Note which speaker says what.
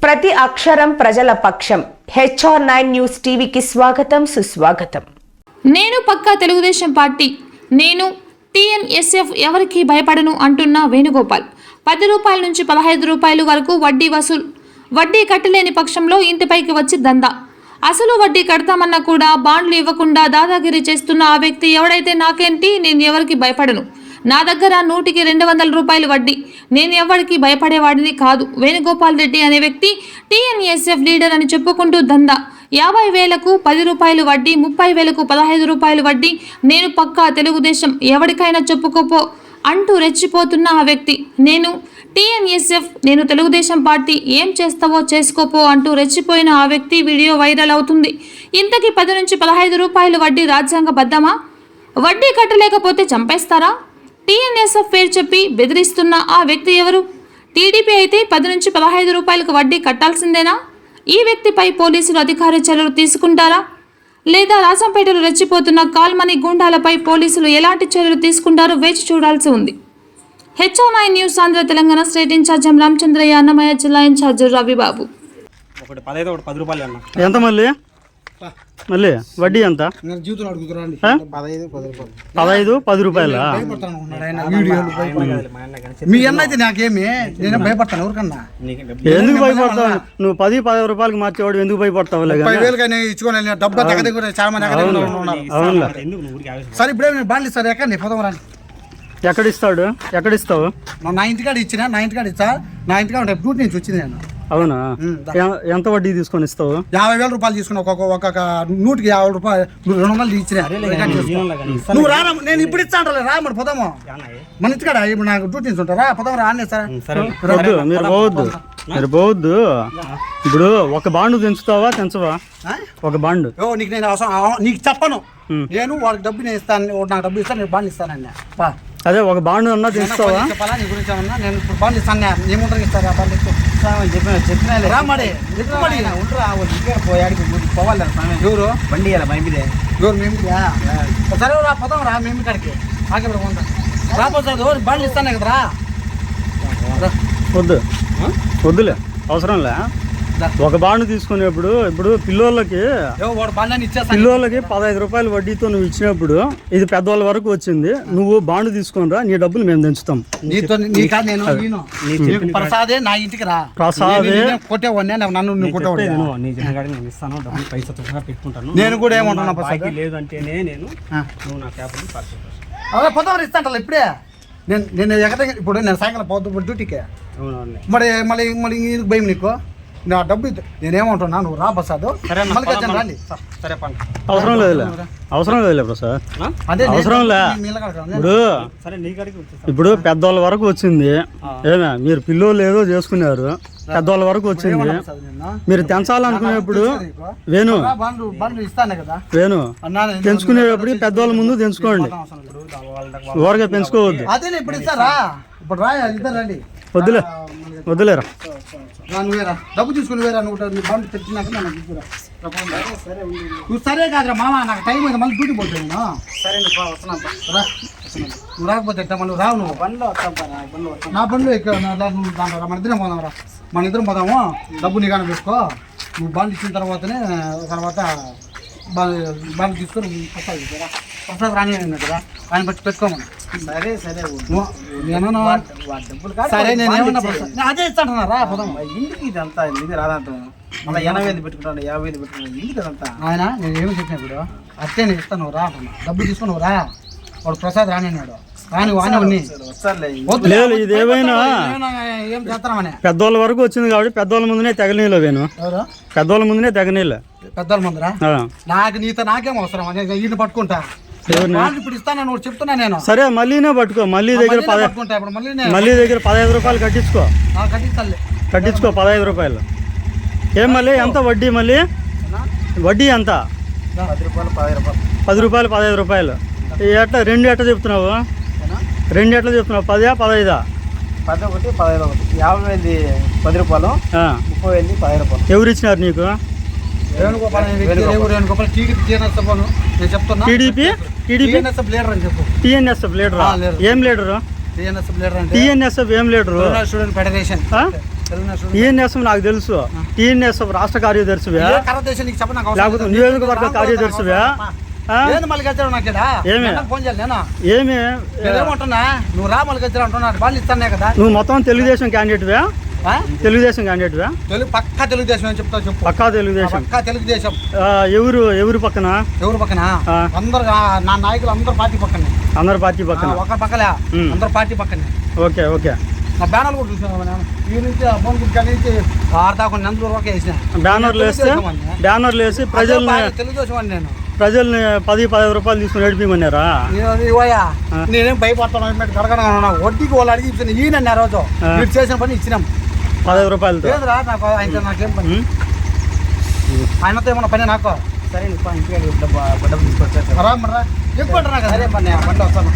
Speaker 1: ప్రతి అక్షరం ప్రజల పక్షం. HR9 న్యూస్ టీవీకి స్వాగతం, సుస్వాగతం.
Speaker 2: నేను పక్కా తెలుగుదేశం పార్టీ, నేను TNSF ఎవరికి భయపడను అంటున్న వేణుగోపాల్. 10 రూపాయల నుంచి 15 రూపాయలు వరకు వడ్డీ వసూలు. వడ్డీ కట్టలేని పక్షంలో ఇంటిపైకి వచ్చి దందా. అసలు వడ్డీ కడతామన్నా కూడా బాండ్లు ఇవ్వకుండా దాదాగిరి చేస్తున్న ఆ వ్యక్తి ఎవడైతే నాకేంటి, నేను ఎవరికి భయపడను, నా దగ్గర 100కి 200 రూపాయలు వడ్డీ, నేను ఎవరికి భయపడేవాడిని కాదు. వేణుగోపాల్ రెడ్డి అనే వ్యక్తి TNSF లీడర్ అని చెప్పుకుంటూ దందా. 50,000కు 10 రూపాయలు వడ్డీ, 30,000కు 15 రూపాయలు వడ్డీ, నేను పక్కా తెలుగుదేశం, ఎవరికైనా చెప్పుకోపో అంటూ రెచ్చిపోతున్న ఆ వ్యక్తి నేను TNSF, నేను తెలుగుదేశం పార్టీ, ఏం చేస్తావో చేసుకోపో అంటూ రెచ్చిపోయిన ఆ వ్యక్తి వీడియో వైరల్ అవుతుంది. ఇంతకీ 10 నుంచి 15 రూపాయలు వడ్డీ రాజ్యాంగబద్ధమా? వడ్డీ కట్టలేకపోతే చంపేస్తారా? TNSF పేరు చెప్పి బెదిరిస్తున్న ఆ వ్యక్తి ఎవరు? టీడీపీ అయితే 10 నుంచి 15 రూపాయలకు వడ్డీ కట్టాల్సిందేనా? ఈ వ్యక్తిపై పోలీసులు అధికార చర్యలు తీసుకుంటారా? లేదా రాజంపేటలో రెచ్చిపోతున్న కాల్మనీ గూండాలపై పోలీసులు ఎలాంటి చర్యలు తీసుకుంటారో వేచి చూడాల్సి ఉంది. HR9 news Andhra Telangana state in charge Ramachandraiah, Annamayya జిల్లా ఇన్ఛార్జ్ రవిబాబు.
Speaker 3: ఒకటి 15 ఒకటి 10 రూపాయలు అన్న.
Speaker 4: ఎంత మళ్ళీ మళ్ళీ వడ్డీ ఎంత? 15-10 రూపాయలా?
Speaker 5: మీ అన్న అయితే నాకేమి, నేను భయపడతాను ఎవరికన్నా.
Speaker 4: ఎందుకు భయపడతావు? నువ్వు 10-15 రూపాయలకి మార్చేవాడు ఎందుకు భయపడతావు?
Speaker 5: 10,000 ఇచ్చుకోని డబ్బా దగ్గర చాలా మంది
Speaker 4: అవునులే.
Speaker 5: సరే ఇప్పుడే బాండ్లు ఇస్తారు, ఎక్కడ పోదాం రాని.
Speaker 4: ఎక్కడిస్తాడు? ఎక్కడిస్తావు?
Speaker 5: నా ఇంటికాడ ఇచ్చిన, నా ఇంటికాడ ఇచ్చా, నా ఇంటికాడ డ్యూటీ నుంచి వచ్చింది నేను.
Speaker 4: అవునా? ఎంత వడ్డీ తీసుకొని ఇస్తావు?
Speaker 5: 50,000 రూపాయలు తీసుకున్నా, ఒక్కొక్క 100కి 50 రూపాయలు 200 ఇచ్చిన. నువ్వు రా, నేను ఇప్పుడు ఇచ్చా అంటారు, రా మరి పోదాము. మన ఇంటికాడ ఇప్పుడు నాకు డ్యూటీ నుంచి ఉంటారా, పోదాం రా అన్నీ సార్.
Speaker 4: మీరు పోవద్దు. ఇప్పుడు ఒక బాండు తెంచుతావా తెంచవా? ఒక బాండు
Speaker 5: నీకు నేను అవసరం, నీకు చెప్పను. నేను వాడికి డబ్బు నేను ఇస్తాను, నాకు డబ్బు ఇస్తాను, నేను బాండ్లు ఇస్తానన్నా.
Speaker 4: అదే ఒక బాండు అన్నా తెంచుతావా?
Speaker 5: చెప్పాలా నీ గురించి ఏమన్నా? నేను ఇప్పుడు బాండ్లు ఇస్తాను, ఏముంటారు ఇస్తారా బాండ్లు చెప్పిన రా మరి పోవాలి. ఎవరు
Speaker 3: బండి
Speaker 5: ఎవరు మేము? సరే రా పోదాం రా, మేము ఇక్కడికి ఆకే రాపోతుంది. ఎవరు బాండ్లు ఇస్తానే కదరా.
Speaker 4: వద్దులే, అవసరంలే. ఒక బాండు తీసుకునేప్పుడు ఇప్పుడు పిల్లోళ్ళకి 15 రూపాయలు వడ్డీతో నువ్వు ఇచ్చినప్పుడు ఇది పెద్దవాళ్ళ వరకు వచ్చింది. నువ్వు బాండు తీసుకునిరా, నీ డబ్బులు మేము తెంచుతాం.
Speaker 5: ప్రసాదే నా ఇంటికి రా.
Speaker 4: ప్రసాదే
Speaker 5: కొట్టేవాడిని, నన్ను కొట్టేవాడు. నేను కూడా ఏమంటున్నా
Speaker 3: లేదంటేనే నేను నా క్యాబ్
Speaker 5: అదే పొద్దున ఇస్తాంట ఇప్పుడే. నేను ఎక్కడ ఇప్పుడు నేను సాయంకాలం పోతు డ్యూటీకే. మళ్ళీ భయం నీకు? నా డబ్బు నేనేమంటున్నా, నువ్వు రా ప్రసాద్.
Speaker 4: అవసరం లేదులే ప్రసాద్, అవసరం లే. ఇప్పుడు పెద్దవాళ్ళ వరకు వచ్చింది. ఏమే మీరు పిల్లోళ్ళు ఏదో చేసుకున్నారు, పెద్దవాళ్ళ వరకు వచ్చింది. మీరు తెంచాలనుకునేప్పుడు వేణు తెంచుకునేటప్పుడు పెద్దవాళ్ళ ముందు తెంచుకోండి, ఊరగా పెంచుకోవద్దు.
Speaker 5: అదే ఇప్పుడు ఇస్తారా, ఇప్పుడు రా ఇద్దరు రండి.
Speaker 4: వద్దులేరా,
Speaker 5: డబ్బు తీసుకుని వేరా. నువ్వు బండి పెట్టినాక నువ్వు సరే కాదురా మామ, నాకు టైం అయితే మళ్ళీ డ్యూటీ పోతాను. సరే రా, నువ్వు రాకపోతే మళ్ళీ రావు. నువ్వు నా బండ్లో ఎక్కువ మన ఇద్దరం పోదాం రా, మన ఇద్దరం పోదాము. డబ్బు నీగానే పెట్టుకో. నువ్వు బండి ఇచ్చిన తర్వాత బాండ్ తీసుకొని ప్రసాద్ రాని కదా, ఆయన బట్టి పెట్టుకోమని. సరే సరే నేనేమన్నా అదే ఇస్తాను రా పోదాం.
Speaker 3: ఇంటికి ఇదంతా ఇది రాదంటాను. మళ్ళీ 80,000 పెట్టుకుంటాను, 50,000 పెట్టుకుంటాను. ఇంటికి అదంతా
Speaker 5: ఆయన నేనేమి చెప్పిన ఇప్పుడు అట్టే నేను ఇస్తాను రా అంటున్నా. డబ్బు తీసుకుని రా, వాడు ప్రసాద్ రాని అన్నాడు. రాని వాణి
Speaker 4: ఇది ఏమైనా
Speaker 5: ఏం చేస్తామని
Speaker 4: పెద్దవాళ్ళ వరకు వచ్చింది కాబట్టి పెద్దవాళ్ళ ముందునే తెగనీళ్ళు. వేను పెద్దవాళ్ళ ముందునే తెగనీళ్ళు.
Speaker 5: పెద్దవాళ్ళ ముందరా నాకేం అవసరం? ఈయన పట్టుకుంటా ఇప్పుడు ఇస్తాను, నువ్వు చెప్తున్నా నేను.
Speaker 4: సరే మళ్ళీనే పట్టుకో. మళ్ళీ దగ్గర 15 రూపాయలు కట్టించుకో. కట్టించుకో 15 రూపాయలు. ఏం మళ్ళీ ఎంత వడ్డీ? మళ్ళీ వడ్డీ ఎంత? 10 రూపాయలు 15 రూపాయలు. ఎట్లా రెండు ఎట్లా చెప్తున్నావు? 2 ఎట్లా చెప్తున్నావు? 10 15
Speaker 3: 11 15 50,000 10 రూపాయలు, 30,000 15 రూపాయలు.
Speaker 4: ఎవరు ఇచ్చినారు నీకు? TNSF leader. ఏం లీడరు? TNSF ఏం లీడరు?
Speaker 5: Student federation.
Speaker 4: టీఎన్ఎస్ఎఫ్ నాకు తెలుసు, టీఎన్ఎస్ఎఫ్ రాష్ట్ర కార్యదర్శివే, లేకపోతే నియోజకవర్గ కార్యదర్శివే. ఏమి
Speaker 5: ఏమంటున్నా నువ్వు రా మళ్ళీ అంటున్నా వాళ్ళు ఇస్తానే కదా.
Speaker 4: నువ్వు మొత్తం తెలుగుదేశం క్యాండిడేట్వే? తెలుగుదేశం క్యాండిడేట్వే?
Speaker 5: పక్కా తెలుగుదేశం అని చెప్తా చెప్పు.
Speaker 4: పక్కా తెలుగుదేశం.
Speaker 5: పక్కా తెలుగుదేశం.
Speaker 4: ఎవరు పక్కన?
Speaker 5: ఎవరు పక్కన? అందరు నా నాయకులు అందరు పార్టీ పక్కనే.
Speaker 4: అందరు పార్టీ పక్కన?
Speaker 5: ఒక పక్కలే, అందరు పార్టీ పక్కనే.
Speaker 4: Okay okay.
Speaker 5: నా బ్యానర్లు కూడా చూసాను ఈ నుంచి ఫోన్ నుంచి ఆడదాకా నందులు వరకు వేసిన
Speaker 4: బ్యానర్లు వేసి
Speaker 5: తెలుగుదేశం అని నేను
Speaker 4: ప్రజల్ని 10-15 రూపాయలు తీసుకుని నడిపిమన్నారా?
Speaker 5: నేనేం భయపడతాను, కడగడగా వడ్డీకి వాళ్ళు అడిగి ఇచ్చిన ఈయన రోజు మీరు చేసిన పని ఇచ్చినాం
Speaker 4: 15 రూపాయలతో.
Speaker 5: లేదురా నాకు ఆయనతో నాకేం పని, ఆయనతో ఏమన్నా పని నాకు.
Speaker 3: సరే ఇంటికి డబ్బులు తీసుకొచ్చా
Speaker 5: ఎక్కువ బండి వస్తాను.